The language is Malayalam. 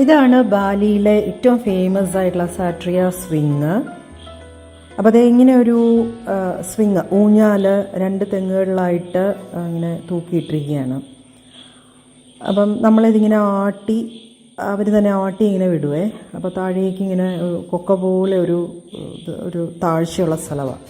ഇതാണ് ബാലിയിലെ ഏറ്റവും ഫേമസ് ആയിട്ടുള്ള സാട്രിയ സ്വിങ്. അപ്പോൾ അത് ഇങ്ങനെ ഒരു സ്വിങ് ഊഞ്ഞാൽ 2 തെങ്ങുകളിലായിട്ട് ഇങ്ങനെ തൂക്കിയിട്ടിരിക്കുകയാണ്. അപ്പം നമ്മളിതിങ്ങനെ ആട്ടി, അവർ തന്നെ ആട്ടി ഇങ്ങനെ വിടുവേ. അപ്പോൾ താഴേക്ക് ഇങ്ങനെ കൊക്ക പോലെ ഒരു താഴ്ചയുള്ള സ്ഥലമാണ്.